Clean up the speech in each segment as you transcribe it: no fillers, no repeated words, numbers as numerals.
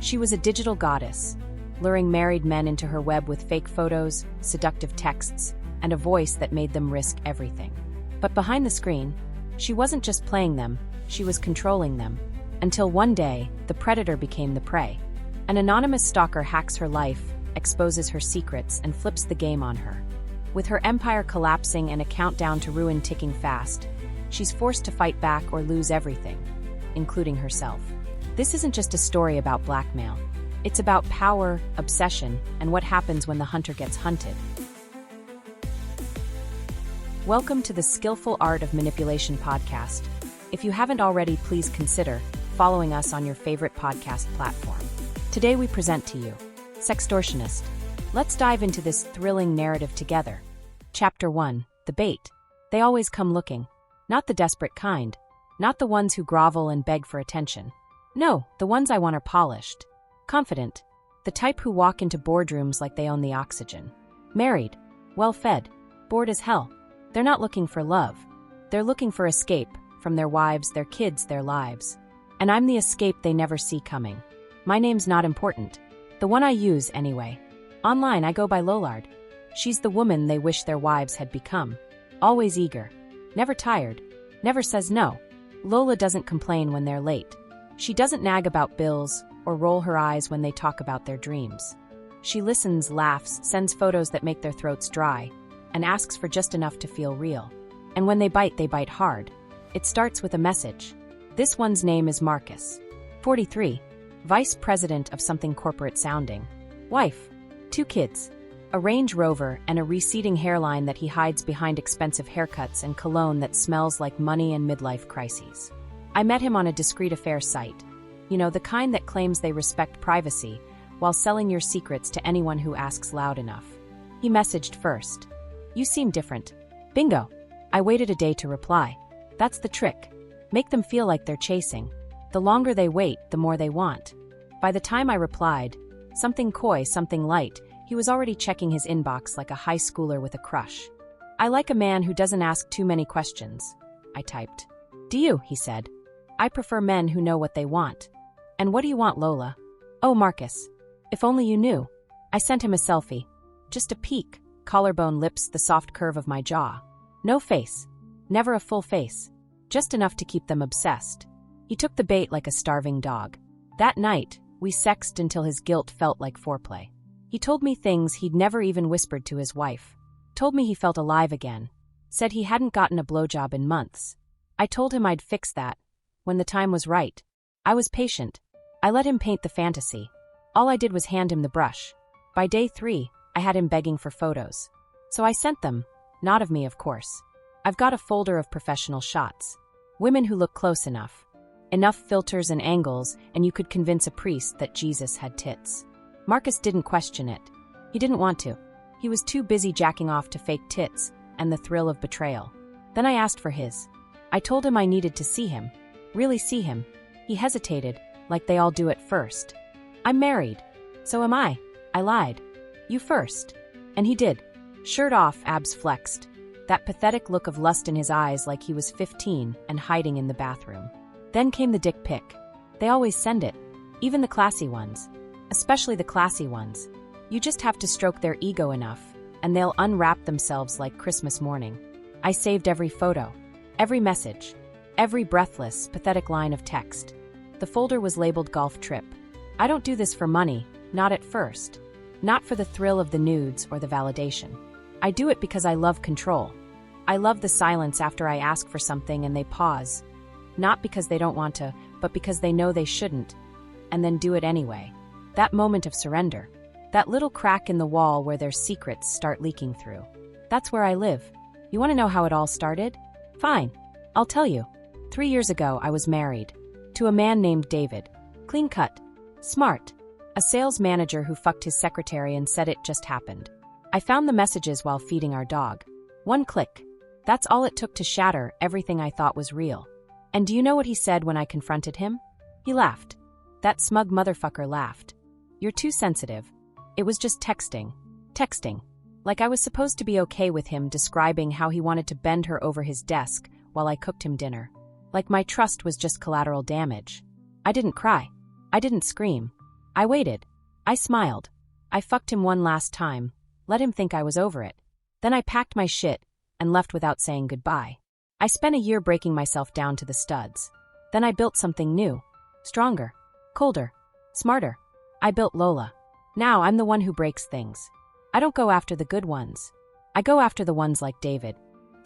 She was a digital goddess, luring married men into her web with fake photos, seductive texts, and a voice that made them risk everything. But behind the screen, she wasn't just playing them, she was controlling them. Until one day, the predator became the prey. An anonymous stalker hacks her life, exposes her secrets, and flips the game on her. With her empire collapsing and a countdown to ruin ticking fast, she's forced to fight back or lose everything, including herself. This isn't just a story about blackmail. It's about power, obsession, and what happens when the hunter gets hunted. Welcome to the Skillful Art of Manipulation podcast. If you haven't already, please consider following us on your favorite podcast platform. Today we present to you Sextortionist. Let's dive into this thrilling narrative together. Chapter 1. The bait. They always come looking. Not the desperate kind. Not the ones who grovel and beg for attention. No, the ones I want are polished. Confident. The type who walk into boardrooms like they own the oxygen. Married. Well-fed. Bored as hell. They're not looking for love. They're looking for escape from their wives, their kids, their lives. And I'm the escape they never see coming. My name's not important. The one I use, anyway. Online, I go by Lola Red. She's the woman they wish their wives had become. Always eager. Never tired. Never says no. Lola doesn't complain when they're late. She doesn't nag about bills or roll her eyes when they talk about their dreams. She listens, laughs, sends photos that make their throats dry, and asks for just enough to feel real. And when they bite hard. It starts with a message. This one's name is Marcus. 43. Vice president of something corporate sounding. Wife. 2 kids. A Range Rover and a receding hairline that he hides behind expensive haircuts and cologne that smells like money and midlife crises. I met him on a discreet affair site. You know, the kind that claims they respect privacy while selling your secrets to anyone who asks loud enough. He messaged first. You seem different. Bingo. I waited a day to reply. That's the trick. Make them feel like they're chasing. The longer they wait, the more they want. By the time I replied, something coy, something light, he was already checking his inbox like a high schooler with a crush. I like a man who doesn't ask too many questions, I typed. Do you? He said. I prefer men who know what they want. And what do you want, Lola? Oh, Marcus. If only you knew. I sent him a selfie. Just a peek. Collarbone lips, the soft curve of my jaw. No face. Never a full face. Just enough to keep them obsessed. He took the bait like a starving dog. That night, we sexted until his guilt felt like foreplay. He told me things he'd never even whispered to his wife. Told me he felt alive again. Said he hadn't gotten a blowjob in months. I told him I'd fix that when the time was right. I was patient. I let him paint the fantasy. All I did was hand him the brush. By day 3, I had him begging for photos. So I sent them. Not of me, of course. I've got a folder of professional shots. Women who look close enough. Enough filters and angles, and you could convince a priest that Jesus had tits. Marcus didn't question it. He didn't want to. He was too busy jacking off to fake tits and the thrill of betrayal. Then I asked for his. I told him I needed to see him. Really see him. He hesitated, like they all do at first. I'm married. So am I. I lied. You first. And he did. Shirt off, abs flexed. That pathetic look of lust in his eyes like he was 15 and hiding in the bathroom. Then came the dick pic. They always send it. Even the classy ones. Especially the classy ones. You just have to stroke their ego enough, and they'll unwrap themselves like Christmas morning. I saved every photo. Every message. Every breathless, pathetic line of text. The folder was labeled golf trip. I don't do this for money, not at first. Not for the thrill of the nudes or the validation. I do it because I love control. I love the silence after I ask for something and they pause. Not because they don't want to, but because they know they shouldn't, and then do it anyway. That moment of surrender. That little crack in the wall where their secrets start leaking through. That's where I live. You want to know how it all started? Fine. I'll tell you. 3 years ago, I was married. To a man named David. Clean cut. Smart. A sales manager who fucked his secretary and said it just happened. I found the messages while feeding our dog. 1 click. That's all it took to shatter everything I thought was real. And do you know what he said when I confronted him? He laughed. That smug motherfucker laughed. You're too sensitive. It was just texting. Texting. Like I was supposed to be okay with him describing how he wanted to bend her over his desk while I cooked him dinner. Like my trust was just collateral damage. I didn't cry. I didn't scream. I waited. I smiled. I fucked him one last time, let him think I was over it. Then I packed my shit and left without saying goodbye. I spent a year breaking myself down to the studs. Then I built something new. Stronger. Colder. Smarter. I built Lola. Now I'm the one who breaks things. I don't go after the good ones. I go after the ones like David.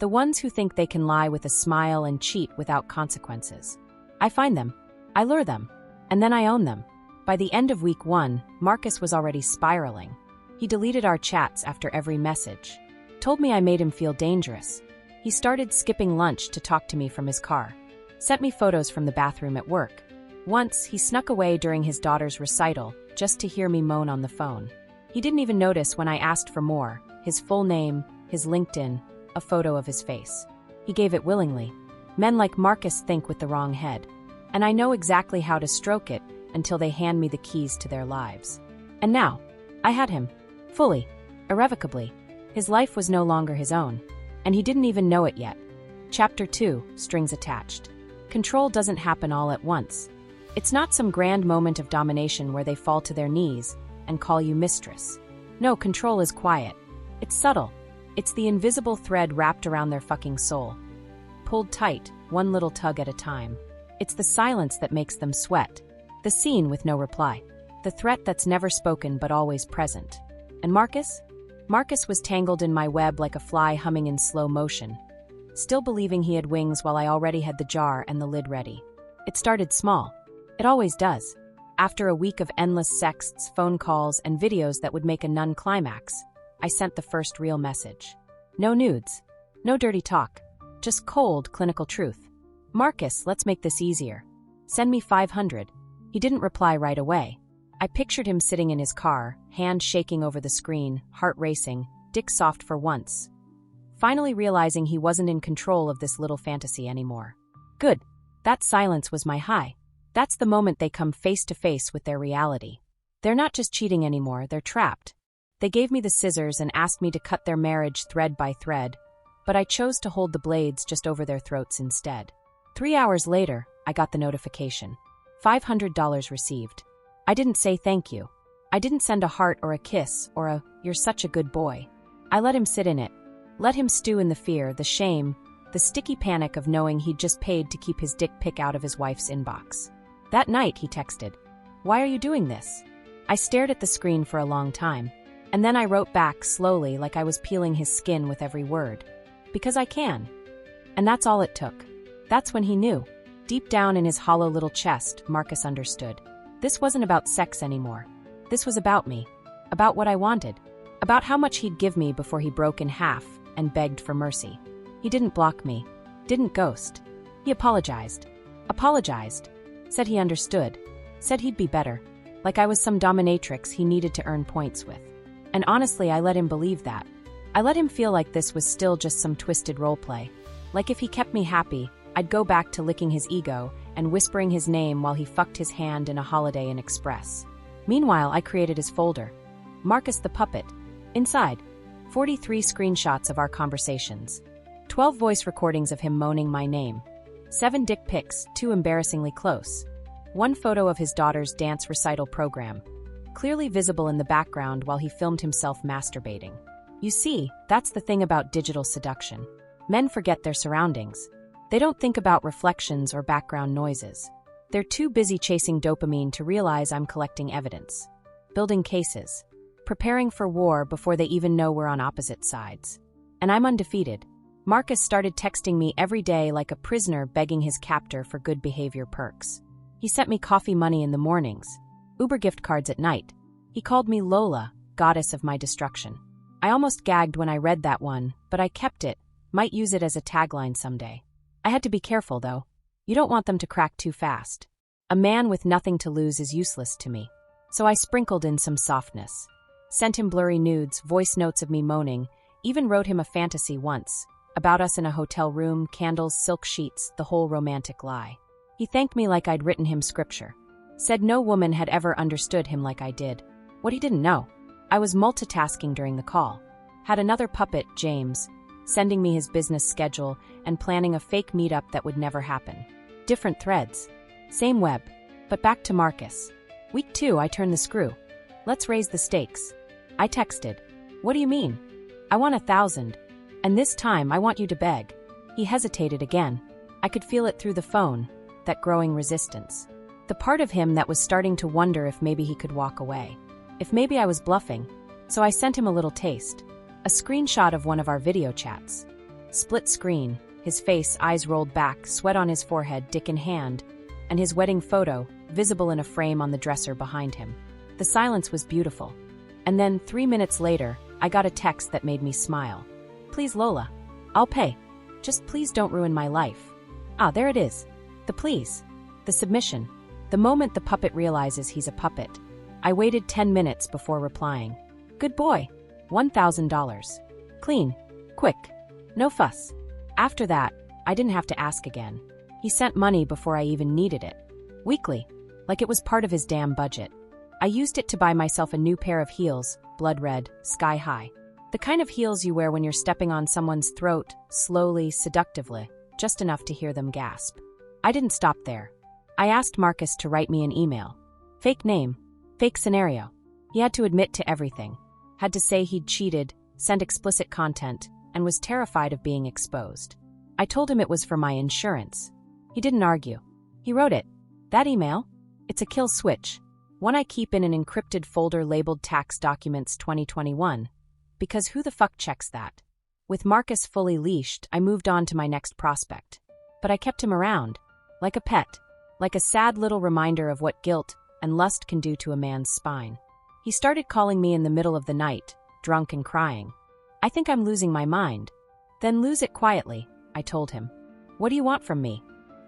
The ones who think they can lie with a smile and cheat without consequences. I find them. I lure them. And then I own them. By the end of week 1, Marcus was already spiraling. He deleted our chats after every message. Told me I made him feel dangerous. He started skipping lunch to talk to me from his car. Sent me photos from the bathroom at work. Once, he snuck away during his daughter's recital, just to hear me moan on the phone. He didn't even notice when I asked for more, his full name, his LinkedIn, a photo of his face. He gave it willingly. Men like Marcus think with the wrong head. And I know exactly how to stroke it until they hand me the keys to their lives. And now, I had him. Fully. Irrevocably. His life was no longer his own. And he didn't even know it yet. Chapter 2, Strings Attached. Control doesn't happen all at once. It's not some grand moment of domination where they fall to their knees and call you mistress. No, control is quiet. It's subtle. It's the invisible thread wrapped around their fucking soul. Pulled tight, one little tug at a time. It's the silence that makes them sweat. The scene with no reply. The threat that's never spoken but always present. And Marcus? Marcus was tangled in my web like a fly humming in slow motion, still believing he had wings while I already had the jar and the lid ready. It started small. It always does. After a week of endless sexts, phone calls, and videos that would make a nun climax, I sent the first real message. No nudes. No dirty talk. Just cold, clinical truth. Marcus, let's make this easier. Send me 500. He didn't reply right away. I pictured him sitting in his car, hand shaking over the screen, heart racing, dick soft for once. Finally realizing he wasn't in control of this little fantasy anymore. Good. That silence was my high. That's the moment they come face to face with their reality. They're not just cheating anymore, they're trapped. They gave me the scissors and asked me to cut their marriage thread by thread, but I chose to hold the blades just over their throats instead. 3 hours later, I got the notification. $500 received. I didn't say thank you. I didn't send a heart or a kiss or a, "You're such a good boy." I let him sit in it. Let him stew in the fear, the shame, the sticky panic of knowing he'd just paid to keep his dick pic out of his wife's inbox. That night, he texted, "Why are you doing this?" I stared at the screen for a long time, and then I wrote back slowly like I was peeling his skin with every word. Because I can. And that's all it took. That's when he knew. Deep down in his hollow little chest, Marcus understood. This wasn't about sex anymore. This was about me. About what I wanted. About how much he'd give me before he broke in half and begged for mercy. He didn't block me. Didn't ghost. He apologized. Apologized. Said he understood. Said he'd be better. Like I was some dominatrix he needed to earn points with. And honestly, I let him believe that. I let him feel like this was still just some twisted roleplay. Like if he kept me happy, I'd go back to licking his ego and whispering his name while he fucked his hand in a Holiday Inn Express. Meanwhile, I created his folder. Marcus the Puppet. Inside, 43 screenshots of our conversations. 12 voice recordings of him moaning my name. 7 dick pics, 2 embarrassingly close. 1 photo of his daughter's dance recital program, clearly visible in the background while he filmed himself masturbating. You see, that's the thing about digital seduction. Men forget their surroundings. They don't think about reflections or background noises. They're too busy chasing dopamine to realize I'm collecting evidence. Building cases. Preparing for war before they even know we're on opposite sides. And I'm undefeated. Marcus started texting me every day like a prisoner begging his captor for good behavior perks. He sent me coffee money in the mornings, Uber gift cards at night. He called me Lola, goddess of my destruction. I almost gagged when I read that one, but I kept it, might use it as a tagline someday. I had to be careful, though. You don't want them to crack too fast. A man with nothing to lose is useless to me. So I sprinkled in some softness. Sent him blurry nudes, voice notes of me moaning, even wrote him a fantasy once, about us in a hotel room, candles, silk sheets, the whole romantic lie. He thanked me like I'd written him scripture. Said no woman had ever understood him like I did. What he didn't know. I was multitasking during the call. Had another puppet, James, sending me his business schedule and planning a fake meetup that would never happen. Different threads. Same web. But back to Marcus. Week 2, I turned the screw. Let's raise the stakes. I texted. What do you mean? I want 1,000. And this time, I want you to beg. He hesitated again. I could feel it through the phone, that growing resistance. The part of him that was starting to wonder if maybe he could walk away. If maybe I was bluffing. So I sent him a little taste. A screenshot of one of our video chats. Split screen, his face, eyes rolled back, sweat on his forehead, dick in hand, and his wedding photo, visible in a frame on the dresser behind him. The silence was beautiful. And then, 3 minutes later, I got a text that made me smile. Please, Lola. I'll pay. Just please don't ruin my life. Ah, there it is. The please. The submission. The moment the puppet realizes he's a puppet. I waited 10 minutes before replying. Good boy. $1,000. Clean. Quick. No fuss. After that, I didn't have to ask again. He sent money before I even needed it. Weekly. Like it was part of his damn budget. I used it to buy myself a new pair of heels, blood red, sky high. The kind of heels you wear when you're stepping on someone's throat, slowly, seductively, just enough to hear them gasp. I didn't stop there. I asked Marcus to write me an email. Fake name. Fake scenario. He had to admit to everything. Had to say he'd cheated, send explicit content, and was terrified of being exposed. I told him it was for my insurance. He didn't argue. He wrote it. That email? It's a kill switch. One I keep in an encrypted folder labeled Tax Documents 2021. Because who the fuck checks that? With Marcus fully leashed, I moved on to my next prospect. But I kept him around. Like a pet. Like a sad little reminder of what guilt and lust can do to a man's spine. He started calling me in the middle of the night, drunk and crying. I think I'm losing my mind. Then lose it quietly, I told him. What do you want from me?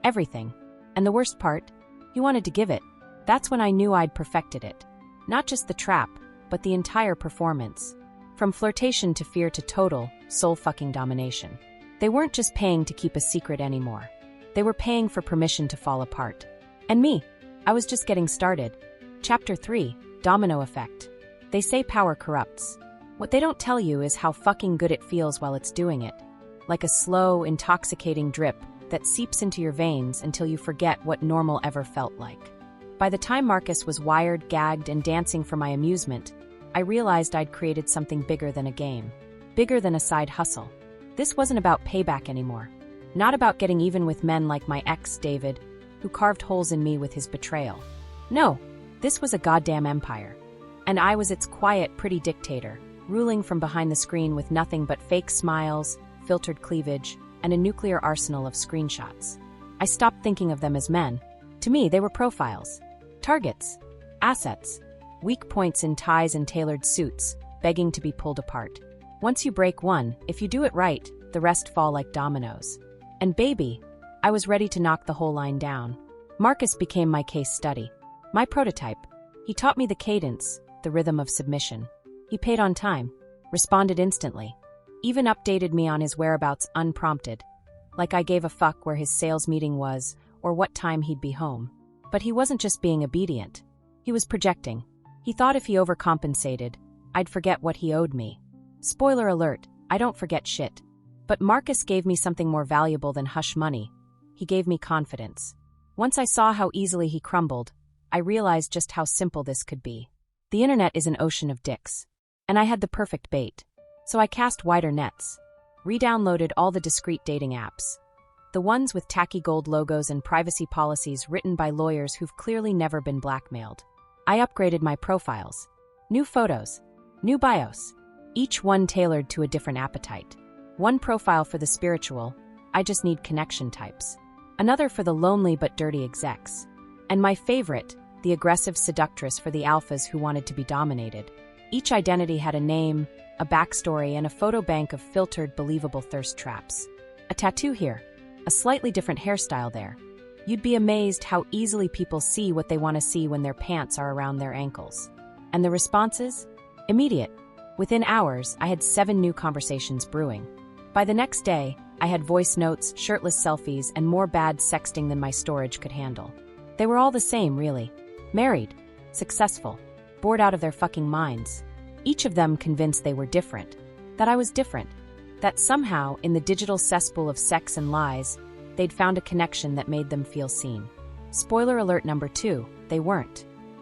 Everything. And the worst part? He wanted to give it. That's when I knew I'd perfected it. Not just the trap, but the entire performance. From flirtation to fear to total, soul-fucking domination. They weren't just paying to keep a secret anymore. They were paying for permission to fall apart. And me, I was just getting started. Chapter 3, Domino Effect. They say power corrupts. What they don't tell you is how fucking good it feels while it's doing it. Like a slow, intoxicating drip that seeps into your veins until you forget what normal ever felt like. By the time Marcus was wired, gagged, and dancing for my amusement, I realized I'd created something bigger than a game. Bigger than a side hustle. This wasn't about payback anymore. Not about getting even with men like my ex, David, who carved holes in me with his betrayal. No, this was a goddamn empire. And I was its quiet, pretty dictator, ruling from behind the screen with nothing but fake smiles, filtered cleavage, and a nuclear arsenal of screenshots. I stopped thinking of them as men. To me, they were profiles. Targets. Assets. Weak points in ties and tailored suits, begging to be pulled apart. Once you break one, if you do it right, the rest fall like dominoes. And baby, I was ready to knock the whole line down. Marcus became my case study. My prototype. He taught me the cadence, the rhythm of submission. He paid on time, responded instantly, even updated me on his whereabouts unprompted, like I gave a fuck where his sales meeting was or what time he'd be home. But he wasn't just being obedient. He was projecting. He thought if he overcompensated, I'd forget what he owed me. Spoiler alert, I don't forget shit. But Marcus gave me something more valuable than hush money. He gave me confidence. Once I saw how easily he crumbled, I realized just how simple this could be. The internet is an ocean of dicks. And I had the perfect bait. So I cast wider nets. Re-downloaded all the discreet dating apps. The ones with tacky gold logos and privacy policies written by lawyers who've clearly never been blackmailed. I upgraded my profiles. New photos. New bios. Each one tailored to a different appetite. One profile for the spiritual, I just need connection types. Another for the lonely but dirty execs. And my favorite, the aggressive seductress for the alphas who wanted to be dominated. Each identity had a name, a backstory, and a photo bank of filtered, believable thirst traps. A tattoo here, a slightly different hairstyle there. You'd be amazed how easily people see what they want to see when their pants are around their ankles. And the responses? Immediate. Within hours, I had 7 new conversations brewing. By the next day, I had voice notes, shirtless selfies, and more bad sexting than my storage could handle. They were all the same, really. Married. Successful. Bored out of their fucking minds. Each of them convinced they were different. That I was different. That somehow, in the digital cesspool of sex and lies, they'd found a connection that made them feel seen. Spoiler alert number 2, they weren't.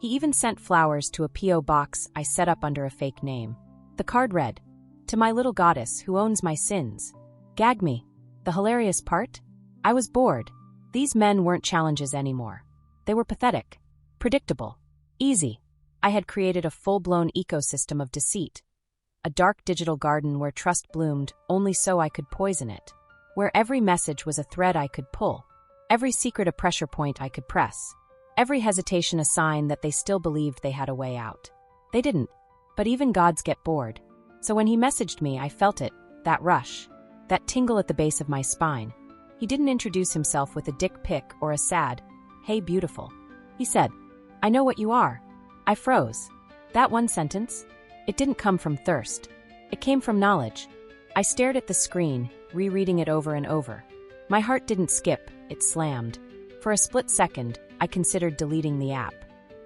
He even sent flowers to a P.O. box I set up under a fake name. The card read, "To my little goddess who owns my sins." Gag me. The hilarious part? I was bored. These men weren't challenges anymore. They were pathetic, predictable, easy. I had created a full-blown ecosystem of deceit. A dark digital garden where trust bloomed only so I could poison it. Where every message was a thread I could pull. Every secret a pressure point I could press. Every hesitation a sign that they still believed they had a way out. They didn't. But even gods get bored. So when he messaged me, I felt it, that rush, that tingle at the base of my spine. He didn't introduce himself with a dick pic or a sad, "Hey beautiful." He said, "I know what you are." I froze. That one sentence? It didn't come from thirst. It came from knowledge. I stared at the screen, rereading it over and over. My heart didn't skip, it slammed. For a split second, I considered deleting the app.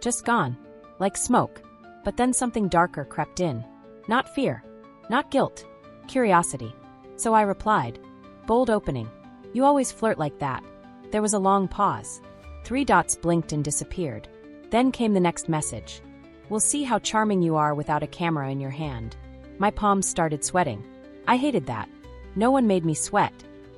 Just gone. Like smoke. But then something darker crept in. Not fear. Not guilt. Curiosity. So I replied. Bold opening. "You always flirt like that." There was a long pause. 3 dots blinked and disappeared. Then came the next message. "We'll see how charming you are without a camera in your hand." My palms started sweating. I hated that. No one made me sweat.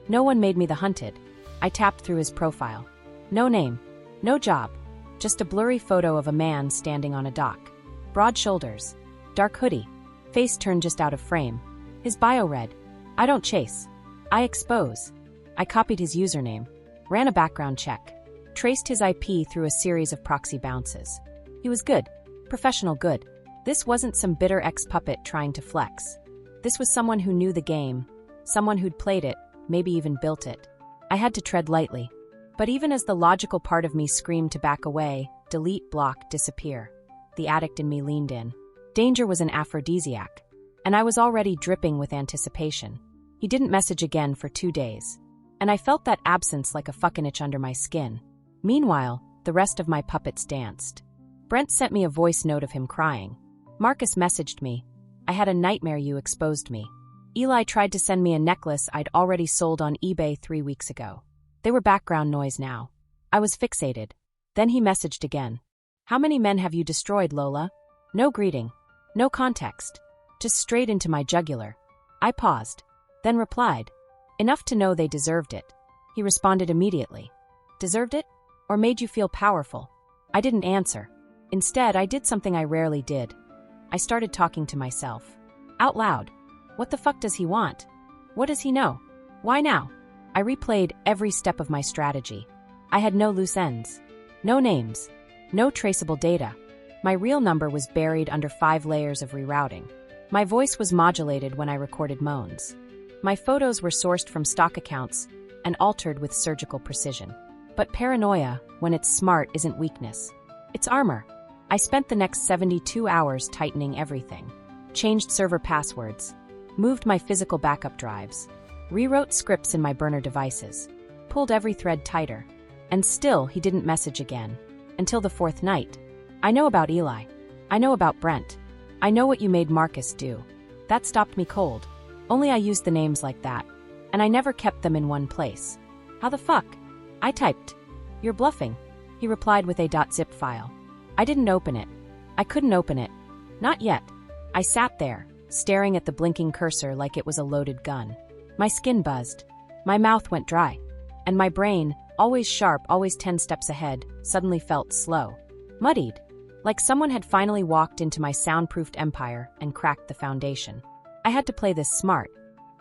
No one made me the hunted. I tapped through his profile. No name. No job. Just a blurry photo of a man standing on a dock. Broad shoulders. Dark hoodie. Face turned just out of frame. His bio read, "I don't chase. I expose." I copied his username. Ran a background check. Traced his IP through a series of proxy bounces. He was good. Professional good. This wasn't some bitter ex-puppet trying to flex. This was someone who knew the game. Someone who'd played it, maybe even built it. I had to tread lightly. But even as the logical part of me screamed to back away, delete, block, disappear, the addict in me leaned in. Danger was an aphrodisiac, and I was already dripping with anticipation. He didn't message again for 2 days, and I felt that absence like a fucking itch under my skin. Meanwhile, the rest of my puppets danced. Brent sent me a voice note of him crying. Marcus messaged me. "I had a nightmare, you exposed me." Eli tried to send me a necklace I'd already sold on eBay 3 weeks ago. They were background noise now. I was fixated. Then he messaged again. "How many men have you destroyed, Lola?" No greeting. No context. Just straight into my jugular. I paused. Then replied. "Enough to know they deserved it." He responded immediately. "Deserved it? Or made you feel powerful?" I didn't answer. Instead, I did something I rarely did. I started talking to myself. Out loud. What the fuck does he want? What does he know? Why now? I replayed every step of my strategy. I had no loose ends. No names. No traceable data. My real number was buried under 5 layers of rerouting. My voice was modulated when I recorded moans. My photos were sourced from stock accounts and altered with surgical precision. But paranoia, when it's smart, isn't weakness. It's armor. I spent the next 72 hours tightening everything. Changed server passwords. Moved my physical backup drives. Rewrote scripts in my burner devices. Pulled every thread tighter. And still, he didn't message again. Until the 4th night. I know about Eli. I know about Brent. I know what you made Marcus do. That stopped me cold. Only I used the names like that. And I never kept them in one place. How the fuck? I typed. "You're bluffing." He replied with a .zip file. I didn't open it. I couldn't open it. Not yet. I sat there, staring at the blinking cursor like it was a loaded gun. My skin buzzed. My mouth went dry. And my brain, always sharp, always 10 steps ahead, suddenly felt slow. Muddied. Like someone had finally walked into my soundproofed empire and cracked the foundation. I had to play this smart.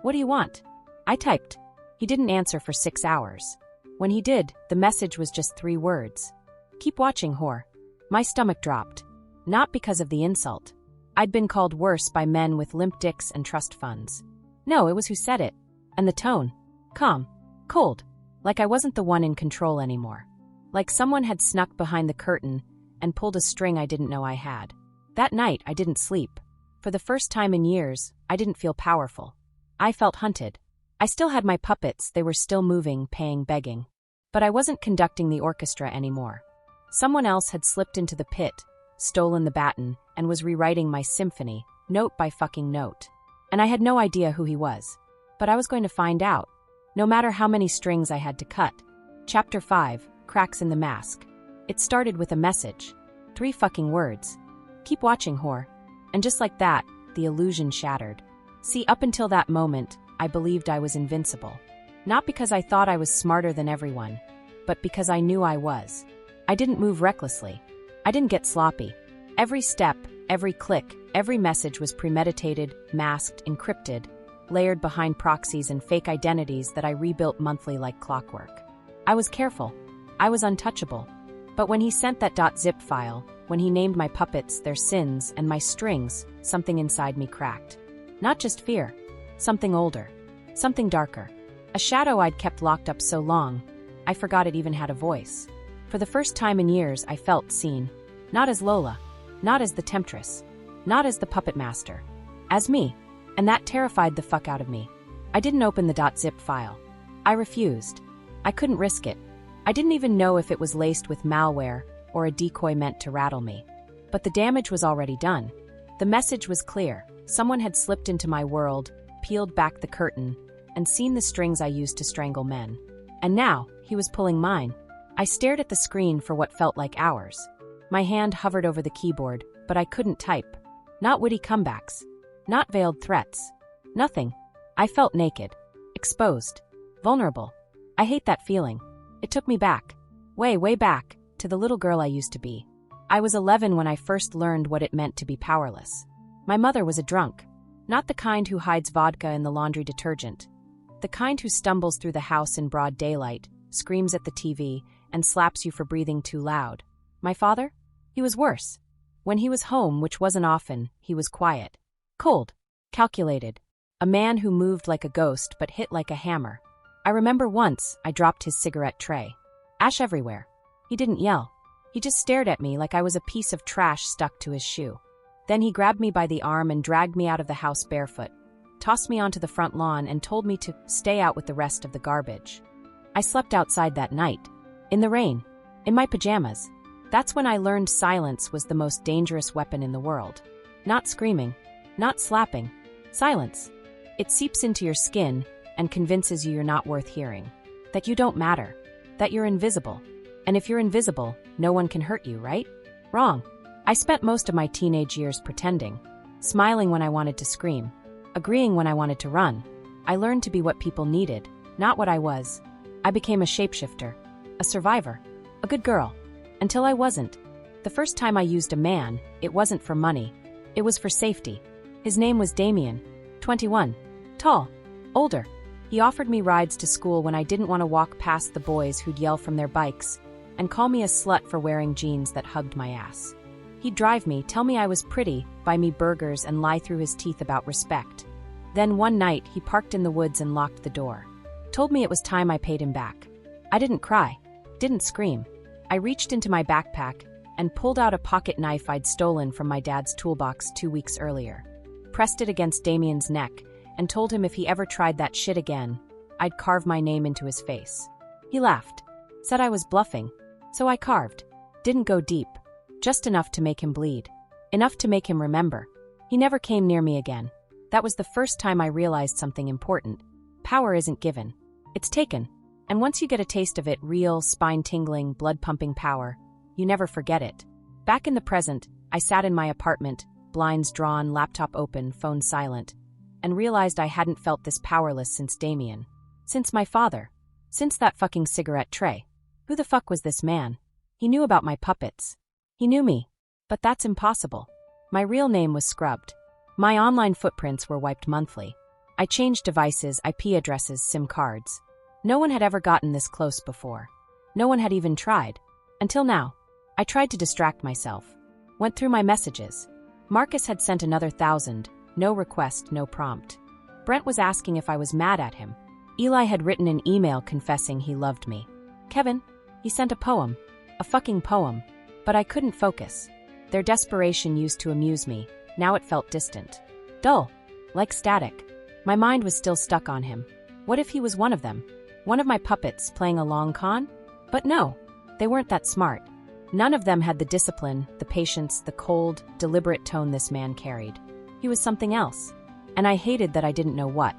"What do you want?" I typed. He didn't answer for 6 hours. When he did, the message was just 3 words. "Keep watching, whore." My stomach dropped. Not because of the insult. I'd been called worse by men with limp dicks and trust funds. No, it was who said it. And the tone. Calm. Cold. Like I wasn't the one in control anymore. Like someone had snuck behind the curtain and pulled a string I didn't know I had. That night, I didn't sleep. For the first time in years, I didn't feel powerful. I felt hunted. I still had my puppets, they were still moving, paying, begging. But I wasn't conducting the orchestra anymore. Someone else had slipped into the pit, stolen the baton, and was rewriting my symphony, note by fucking note. And I had no idea who he was. But I was going to find out, no matter how many strings I had to cut. Chapter 5, Cracks in the Mask. It started with a message. 3 fucking words. Keep watching, whore. And just like that, the illusion shattered. See, up until that moment, I believed I was invincible. Not because I thought I was smarter than everyone, but because I knew I was. I didn't move recklessly. I didn't get sloppy. Every step, every click, every message was premeditated, masked, encrypted, layered behind proxies and fake identities that I rebuilt monthly like clockwork. I was careful. I was untouchable. But when he sent that .zip file, when he named my puppets, their sins, and my strings, something inside me cracked. Not just fear. Something older. Something darker. A shadow I'd kept locked up so long, I forgot it even had a voice. For the first time in years, I felt seen. Not as Lola. Not as the temptress. Not as the puppet master. As me. And that terrified the fuck out of me. I didn't open the .zip file. I refused. I couldn't risk it. I didn't even know if it was laced with malware or a decoy meant to rattle me. But the damage was already done. The message was clear. Someone had slipped into my world, peeled back the curtain, and seen the strings I used to strangle men. And now, he was pulling mine. I stared at the screen for what felt like hours. My hand hovered over the keyboard, but I couldn't type. Not witty comebacks. Not veiled threats. Nothing. I felt naked. Exposed. Vulnerable. I hate that feeling. It took me back. Way, way back, to the little girl I used to be. I was 11 when I first learned what it meant to be powerless. My mother was a drunk. Not the kind who hides vodka in the laundry detergent. The kind who stumbles through the house in broad daylight, screams at the TV, and slaps you for breathing too loud. My father? He was worse. When he was home, which wasn't often, he was quiet. Cold. Calculated. A man who moved like a ghost but hit like a hammer. I remember once I dropped his cigarette tray. Ash everywhere. He didn't yell. He just stared at me like I was a piece of trash stuck to his shoe. Then he grabbed me by the arm and dragged me out of the house barefoot, tossed me onto the front lawn and told me to stay out with the rest of the garbage. I slept outside that night. In the rain. In my pajamas. That's when I learned silence was the most dangerous weapon in the world. Not screaming. Not slapping. Silence. It seeps into your skin and convinces you you're not worth hearing. That you don't matter. That you're invisible. And if you're invisible, no one can hurt you, right? Wrong. I spent most of my teenage years pretending. Smiling when I wanted to scream. Agreeing when I wanted to run. I learned to be what people needed, not what I was. I became a shapeshifter. A survivor. A good girl. Until I wasn't. The first time I used a man, it wasn't for money. It was for safety. His name was Damien. 21. Tall. Older. He offered me rides to school when I didn't want to walk past the boys who'd yell from their bikes and call me a slut for wearing jeans that hugged my ass. He'd drive me, tell me I was pretty, buy me burgers and lie through his teeth about respect. Then one night, he parked in the woods and locked the door. Told me it was time I paid him back. I didn't cry. Didn't scream. I reached into my backpack and pulled out a pocket knife I'd stolen from my dad's toolbox 2 weeks earlier. Pressed it against Damien's neck and told him if he ever tried that shit again, I'd carve my name into his face. He laughed. Said I was bluffing. So I carved. Didn't go deep. Just enough to make him bleed. Enough to make him remember. He never came near me again. That was the first time I realized something important. Power isn't given. It's taken. And once you get a taste of it, real, spine-tingling, blood-pumping power, you never forget it. Back in the present, I sat in my apartment, blinds drawn, laptop open, phone silent, and realized I hadn't felt this powerless since Damien. Since my father. Since that fucking cigarette tray. Who the fuck was this man? He knew about my puppets. He knew me. But that's impossible. My real name was scrubbed. My online footprints were wiped monthly. I changed devices, IP addresses, SIM cards. No one had ever gotten this close before. No one had even tried. Until now. I tried to distract myself. Went through my messages. Marcus had sent another 1,000. No request, no prompt. Brent was asking if I was mad at him. Eli had written an email confessing he loved me. Kevin, he sent a poem. A fucking poem. But I couldn't focus. Their desperation used to amuse me. Now it felt distant. Dull. Like static. My mind was still stuck on him. What if he was one of them? One of my puppets playing a long con? But no. They weren't that smart. None of them had the discipline, the patience, the cold, deliberate tone this man carried. He was something else. And I hated that I didn't know what.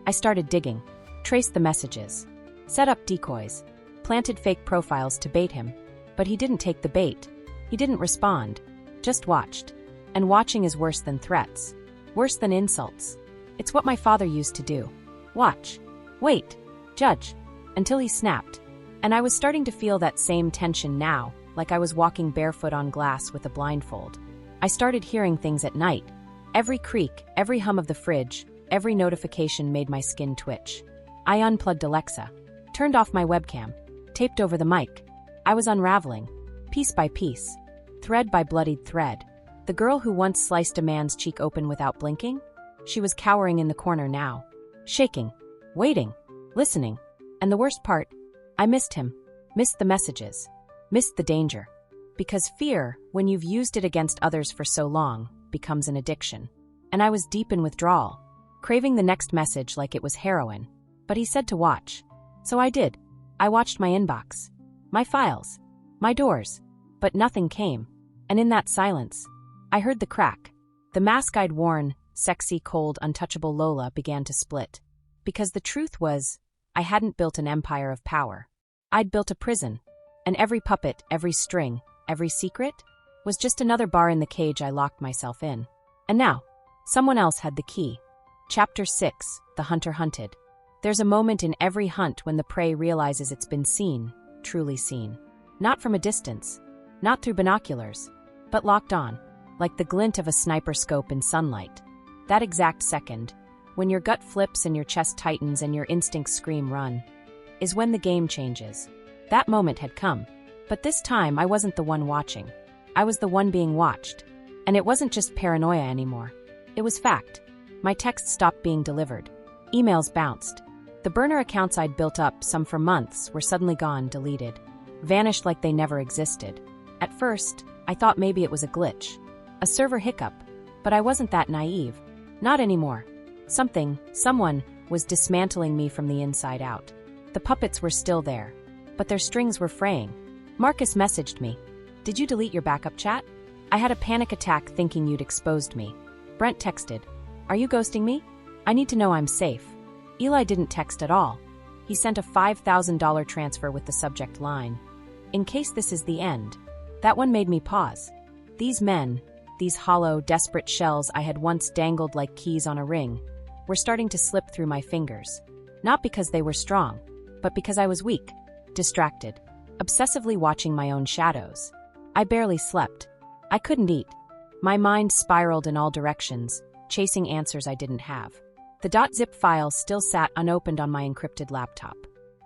I started digging. Traced the messages. Set up decoys. Planted fake profiles to bait him. But he didn't take the bait. He didn't respond, just watched. And watching is worse than threats. Worse than insults. It's what my father used to do. Watch. Wait. Judge. Until he snapped. And I was starting to feel that same tension now, like I was walking barefoot on glass with a blindfold. I started hearing things at night. Every creak, every hum of the fridge, every notification made my skin twitch. I unplugged Alexa, turned off my webcam, taped over the mic. I was unraveling, piece by piece, thread by bloodied thread. The girl who once sliced a man's cheek open without blinking? She was cowering in the corner now, shaking, waiting, listening. And the worst part, I missed him, missed the messages, missed the danger. Because fear, when you've used it against others for so long, becomes an addiction. And I was deep in withdrawal, craving the next message like it was heroin. But he said to watch. So I did. I watched my inbox, my files, my doors. But nothing came. And in that silence, I heard the crack. The mask I'd worn, sexy, cold, untouchable Lola, began to split. Because the truth was, I hadn't built an empire of power. I'd built a prison. And every puppet, every string, every secret was just another bar in the cage I locked myself in. And now, someone else had the key. Chapter 6, The Hunter Hunted. There's a moment in every hunt when the prey realizes it's been seen, truly seen. Not from a distance, not through binoculars, but locked on, like the glint of a sniper scope in sunlight. That exact second, when your gut flips and your chest tightens and your instincts scream run, is when the game changes. That moment had come, but this time I wasn't the one watching. I was the one being watched. And it wasn't just paranoia anymore. It was fact. My texts stopped being delivered. Emails bounced. The burner accounts I'd built up, some for months, were suddenly gone, deleted. Vanished like they never existed. At first, I thought maybe it was a glitch. A server hiccup. But I wasn't that naive. Not anymore. Someone, was dismantling me from the inside out. The puppets were still there. But their strings were fraying. Marcus messaged me. Did you delete your backup chat? I had a panic attack thinking you'd exposed me. Brent texted. Are you ghosting me? I need to know I'm safe. Eli didn't text at all. He sent a $5,000 transfer with the subject line. In case this is the end. That one made me pause. These men, these hollow, desperate shells I had once dangled like keys on a ring, were starting to slip through my fingers. Not because they were strong, but because I was weak, distracted, obsessively watching my own shadows. I barely slept. I couldn't eat. My mind spiraled in all directions, chasing answers I didn't have. The .zip file still sat unopened on my encrypted laptop.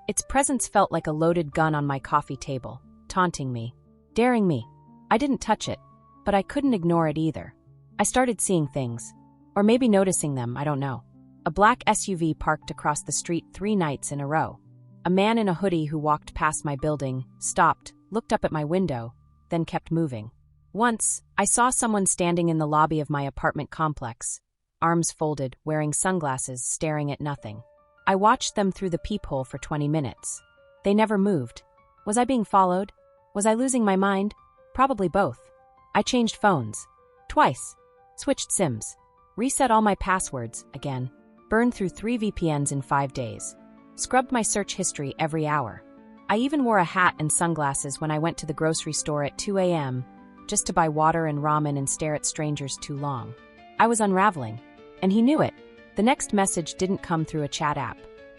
Its presence felt like a loaded gun on my coffee table, taunting me, daring me. I didn't touch it, but I couldn't ignore it either. I started seeing things. Or maybe noticing them, I don't know. A black SUV parked across the street 3 nights in a row. A man in a hoodie who walked past my building, stopped, looked up at my window, then kept moving. Once, I saw someone standing in the lobby of my apartment complex, arms folded, wearing sunglasses, staring at nothing. I watched them through the peephole for 20 minutes. They never moved. Was I being followed? Was I losing my mind? Probably both. I changed phones. Twice. Switched SIMs. Reset all my passwords, again. Burned through 3 VPNs in 5 days. Scrubbed my search history every hour. I even wore a hat and sunglasses when I went to the grocery store at 2 a.m., just to buy water and ramen and stare at strangers too long. I was unraveling, and he knew it. The next message didn't come through a chat app.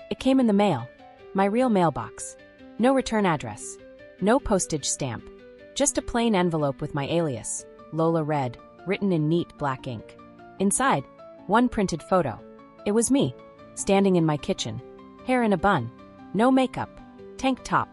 It came in the mail, my real mailbox. No return address, no postage stamp, just a plain envelope with my alias, Lola Red, written in neat black ink. Inside, one printed photo. It was me, standing in my kitchen, hair in a bun, no makeup, tank top,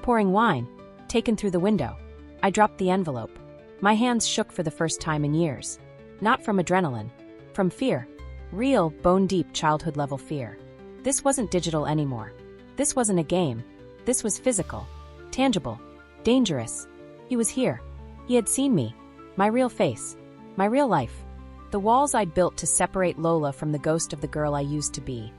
pouring wine, taken through the window. I dropped the envelope. My hands shook for the first time in years. Not from adrenaline. From fear. Real, bone-deep childhood-level fear. This wasn't digital anymore. This wasn't a game. This was physical. Tangible. Dangerous. He was here. He had seen me. My real face. My real life. The walls I'd built to separate Lola from the ghost of the girl I used to be.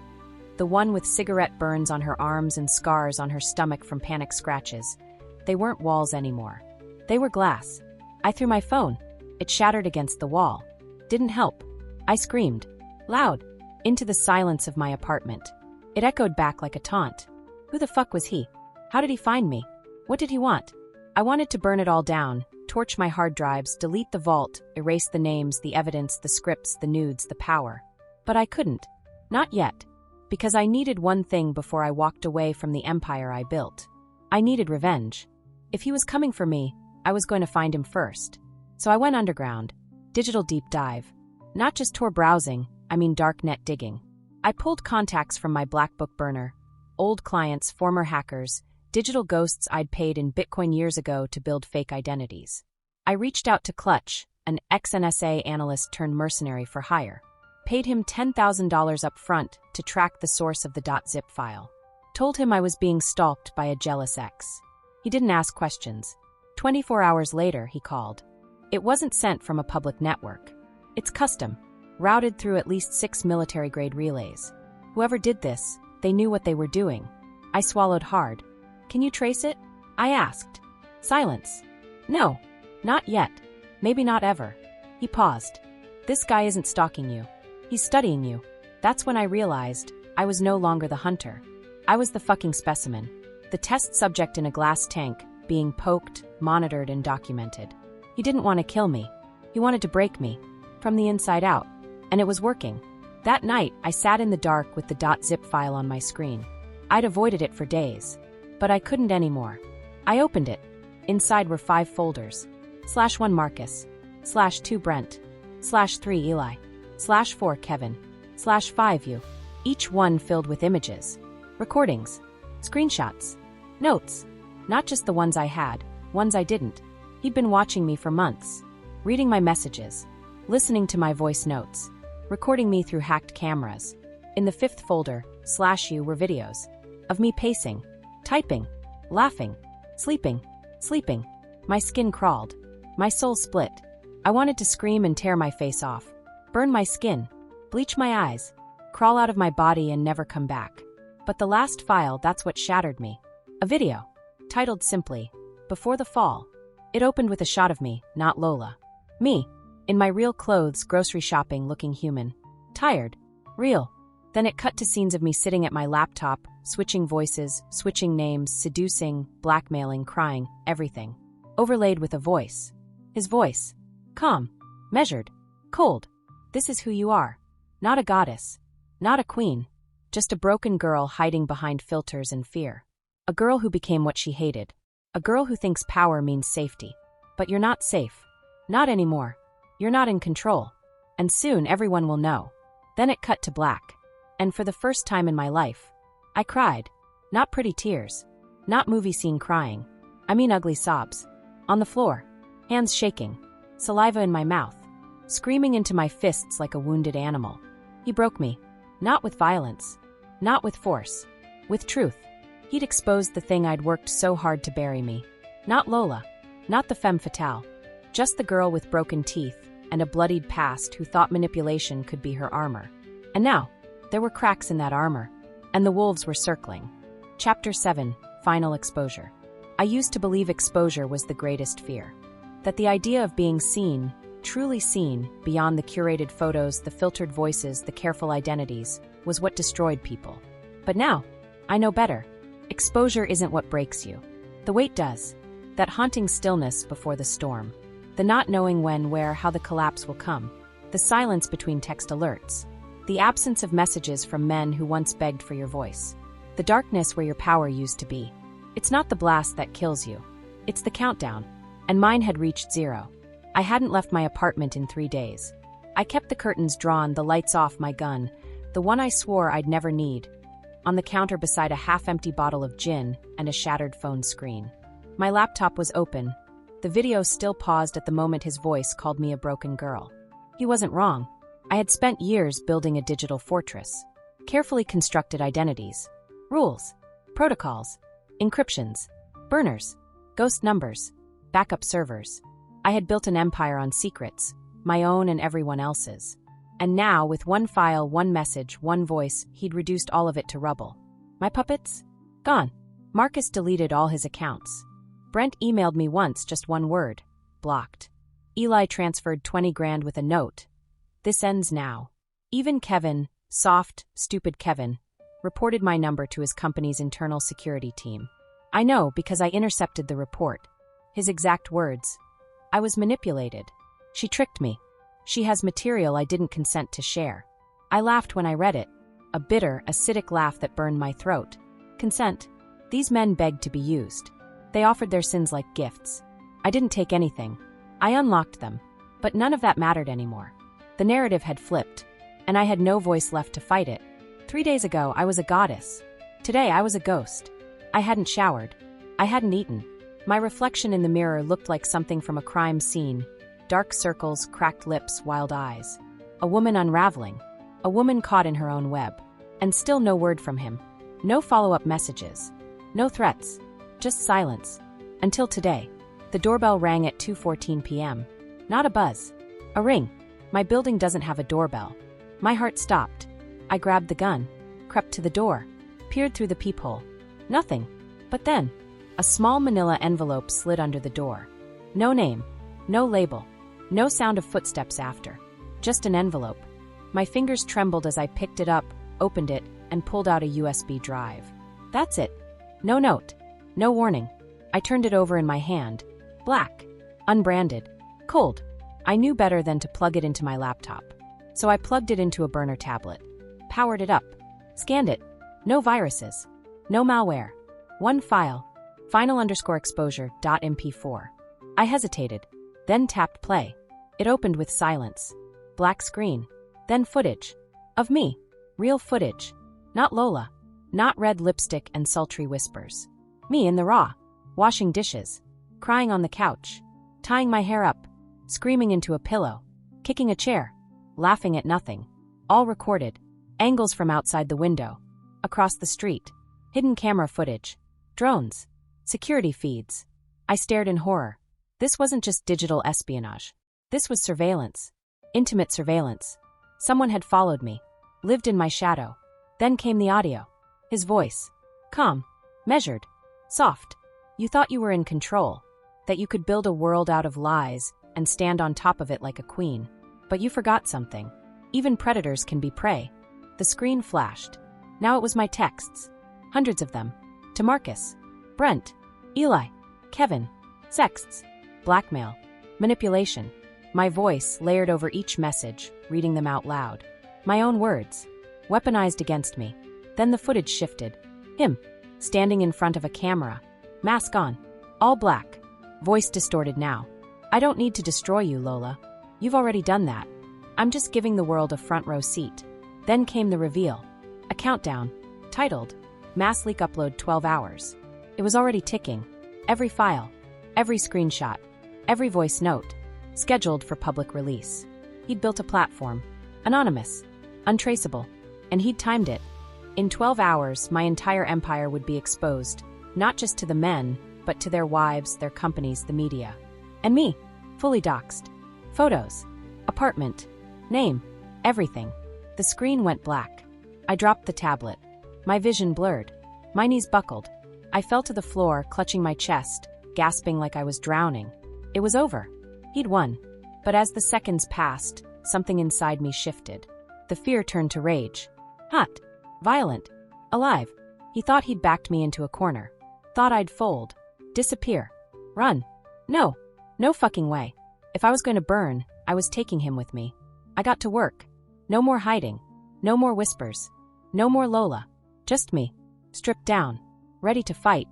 The one with cigarette burns on her arms and scars on her stomach from panic scratches. They weren't walls anymore. They were glass. I threw my phone. It shattered against the wall. Didn't help. I screamed. Loud. Into the silence of my apartment. It echoed back like a taunt. Who the fuck was he? How did he find me? What did he want? I wanted to burn it all down, torch my hard drives, delete the vault, erase the names, the evidence, the scripts, the nudes, the power. But I couldn't. Not yet. Because I needed one thing before I walked away from the empire I built. I needed revenge. If he was coming for me, I was going to find him first. So I went underground. Digital deep dive. Not just Tor browsing, I mean darknet digging. I pulled contacts from my black book burner. Old clients, former hackers, digital ghosts I'd paid in Bitcoin years ago to build fake identities. I reached out to Clutch, an ex-NSA analyst turned mercenary for hire. Paid him $10,000 up front to track the source of the .zip file. Told him I was being stalked by a jealous ex. He didn't ask questions. 24 hours later, he called. It wasn't sent from a public network. It's custom, routed through at least 6 military-grade relays. Whoever did this, they knew what they were doing. I swallowed hard. Can you trace it? I asked. Silence. No, not yet. Maybe not ever. He paused. This guy isn't stalking you. He's studying you. That's when I realized I was no longer the hunter. I was the fucking specimen. The test subject in a glass tank, being poked, monitored, and documented. He didn't want to kill me. He wanted to break me. From the inside out. And it was working. That night, I sat in the dark with the .zip file on my screen. I'd avoided it for days. But I couldn't anymore. I opened it. Inside were 5 folders. /1 Marcus. /2 Brent. /3 Eli. /4 Kevin. /5 you. Each one filled with images. Recordings. Screenshots. Notes. Not just the ones I had, ones I didn't. He'd been watching me for months. Reading my messages. Listening to my voice notes. Recording me through hacked cameras. In the 5th folder, /u were videos. Of me pacing. Typing. Laughing. Sleeping. My skin crawled. My soul split. I wanted to scream and tear my face off. Burn my skin. Bleach my eyes. Crawl out of my body and never come back. But the last file, that's what shattered me. A video. Titled simply, Before the Fall. It opened with a shot of me, not Lola. Me. In my real clothes, grocery shopping, looking human. Tired. Real. Then it cut to scenes of me sitting at my laptop, switching voices, switching names, seducing, blackmailing, crying, everything. Overlaid with a voice. His voice. Calm. Measured. Cold. This is who you are. Not a goddess. Not a queen. Just a broken girl hiding behind filters and fear. A girl who became what she hated. A girl who thinks power means safety. But you're not safe. Not anymore. You're not in control. And soon everyone will know. Then it cut to black. And for the first time in my life, I cried. Not pretty tears. Not movie scene crying. I mean ugly sobs. On the floor. Hands shaking. Saliva in my mouth. Screaming into my fists like a wounded animal. He broke me. Not with violence. Not with force. With truth. He'd exposed the thing I'd worked so hard to bury me. Not Lola. Not the femme fatale. Just the girl with broken teeth and a bloodied past who thought manipulation could be her armor. And now, there were cracks in that armor. And the wolves were circling. Chapter 7, Final Exposure. I used to believe exposure was the greatest fear. That the idea of being seen, truly seen, beyond the curated photos, the filtered voices, the careful identities, was what destroyed people. But now, I know better. Exposure isn't what breaks you. The wait does. That haunting stillness before the storm. The not knowing when, where, how the collapse will come. The silence between text alerts. The absence of messages from men who once begged for your voice. The darkness where your power used to be. It's not the blast that kills you. It's the countdown. And mine had reached 0. I hadn't left my apartment in 3 days. I kept the curtains drawn, the lights off, my gun, the one I swore I'd never need, on the counter beside a half-empty bottle of gin and a shattered phone screen. My laptop was open. The video still paused at the moment his voice called me a broken girl. He wasn't wrong. I had spent years building a digital fortress. Carefully constructed identities. Rules. Protocols. Encryptions. Burners. Ghost numbers. Backup servers. I had built an empire on secrets, my own and everyone else's. And now, with one file, one message, one voice, he'd reduced all of it to rubble. My puppets? Gone. Marcus deleted all his accounts. Brent emailed me once, just one word. Blocked. Eli transferred 20 grand with a note. This ends now. Even Kevin, soft, stupid Kevin, reported my number to his company's internal security team. I know because I intercepted the report. His exact words. I was manipulated. She tricked me. She has material I didn't consent to share. I laughed when I read it, a bitter, acidic laugh that burned my throat. Consent. These men begged to be used. They offered their sins like gifts. I didn't take anything. I unlocked them. But none of that mattered anymore. The narrative had flipped, and I had no voice left to fight it. 3 days ago, I was a goddess. Today, I was a ghost. I hadn't showered. I hadn't eaten. My reflection in the mirror looked like something from a crime scene. Dark circles, cracked lips, wild eyes. A woman unraveling. A woman caught in her own web. And still no word from him. No follow-up messages. No threats. Just silence. Until today. The doorbell rang at 2:14 p.m. Not a buzz. A ring. My building doesn't have a doorbell. My heart stopped. I grabbed the gun, crept to the door, peered through the peephole. Nothing. But then, a small manila envelope slid under the door. No name. No label. No sound of footsteps after. Just an envelope. My fingers trembled as I picked it up, opened it, and pulled out a USB drive. That's it. No note. No warning. I turned it over in my hand. Black. Unbranded. Cold. I knew better than to plug it into my laptop. So I plugged it into a burner tablet. Powered it up. Scanned it. No viruses. No malware. One file. Final_exposure.mp4. I hesitated. Then tapped play. It opened with silence. Black screen. Then footage. Of me. Real footage. Not Lola. Not red lipstick and sultry whispers. Me in the raw. Washing dishes. Crying on the couch. Tying my hair up. Screaming into a pillow. Kicking a chair. Laughing at nothing. All recorded. Angles from outside the window. Across the street. Hidden camera footage. Drones. Security feeds. I stared in horror. This wasn't just digital espionage. This was surveillance. Intimate surveillance. Someone had followed me. Lived in my shadow. Then came the audio. His voice. Calm. Measured. Soft. You thought you were in control. That you could build a world out of lies and stand on top of it like a queen. But you forgot something. Even predators can be prey. The screen flashed. Now it was my texts. Hundreds of them. To Marcus. Brent. Eli. Kevin. Sexts. Blackmail. Manipulation. My voice layered over each message, reading them out loud. My own words. Weaponized against me. Then the footage shifted. Him. Standing in front of a camera. Mask on. All black. Voice distorted now. I don't need to destroy you, Lola. You've already done that. I'm just giving the world a front row seat. Then came the reveal. A countdown. Titled, Mass Leak Upload 12 Hours. It was already ticking. Every file. Every screenshot. Every voice note. Scheduled for public release. He'd built a platform. Anonymous. Untraceable. And he'd timed it. In 12 hours, my entire empire would be exposed. Not just to the men, but to their wives, their companies, the media. And me. Fully doxxed. Photos. Apartment. Name. Everything. The screen went black. I dropped the tablet. My vision blurred. My knees buckled. I fell to the floor, clutching my chest, gasping like I was drowning. It was over. He'd won. But as the seconds passed, something inside me shifted. The fear turned to rage. Hot. Violent. Alive. He thought he'd backed me into a corner. Thought I'd fold. Disappear. Run. No. No fucking way. If I was going to burn, I was taking him with me. I got to work. No more hiding. No more whispers. No more Lola. Just me. Stripped down. Ready to fight.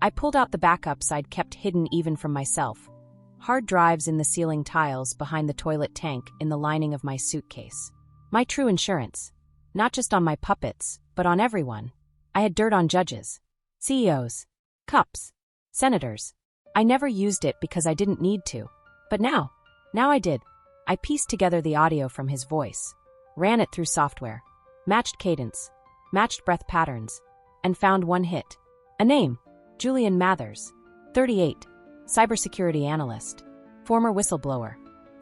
I pulled out the backups I'd kept hidden even from myself. Hard drives in the ceiling tiles behind the toilet tank in the lining of my suitcase. My true insurance. Not just on my puppets, but on everyone. I had dirt on judges. CEOs. Cups. Senators. I never used it because I didn't need to. But now I did. I pieced together the audio from his voice. Ran it through software. Matched cadence. Matched breath patterns. And found one hit. A name. Julian Mathers. 38. Cybersecurity analyst. Former whistleblower.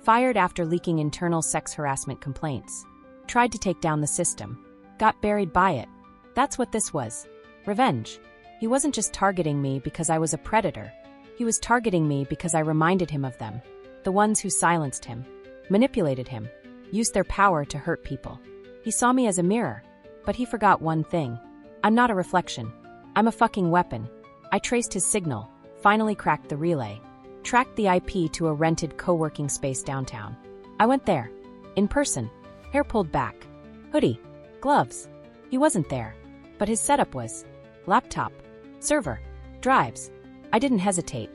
Fired after leaking internal sex harassment complaints. Tried to take down the system. Got buried by it. That's what this was. Revenge. He wasn't just targeting me because I was a predator. He was targeting me because I reminded him of them. The ones who silenced him. Manipulated him. Used their power to hurt people. He saw me as a mirror. But he forgot one thing. I'm not a reflection. I'm a fucking weapon. I traced his signal. Finally cracked the relay. Tracked the IP to a rented co-working space downtown. I went there. In person. Hair pulled back. Hoodie. Gloves. He wasn't there. But his setup was. Laptop. Server. Drives. I didn't hesitate.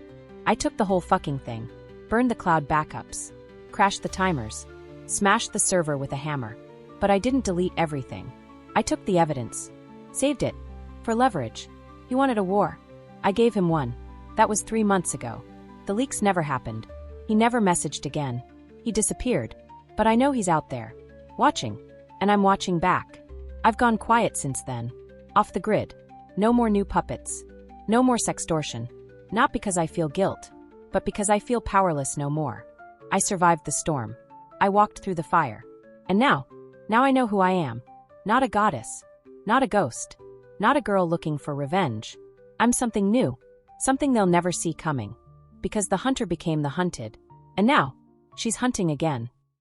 I took the whole fucking thing. Burned the cloud backups. Crashed the timers. Smashed the server with a hammer. But I didn't delete everything. I took the evidence. Saved it. For leverage. He wanted a war. I gave him one. That was 3 months ago. The leaks never happened. He never messaged again. He disappeared. But I know he's out there. Watching. And I'm watching back. I've gone quiet since then. Off the grid. No more new puppets. No more sextortion. Not because I feel guilt, but because I feel powerless no more. I survived the storm. I walked through the fire. And now I know who I am. Not a goddess. Not a ghost. Not a girl looking for revenge. I'm something new. Something they'll never see coming. Because the hunter became the hunted. And now, she's hunting again.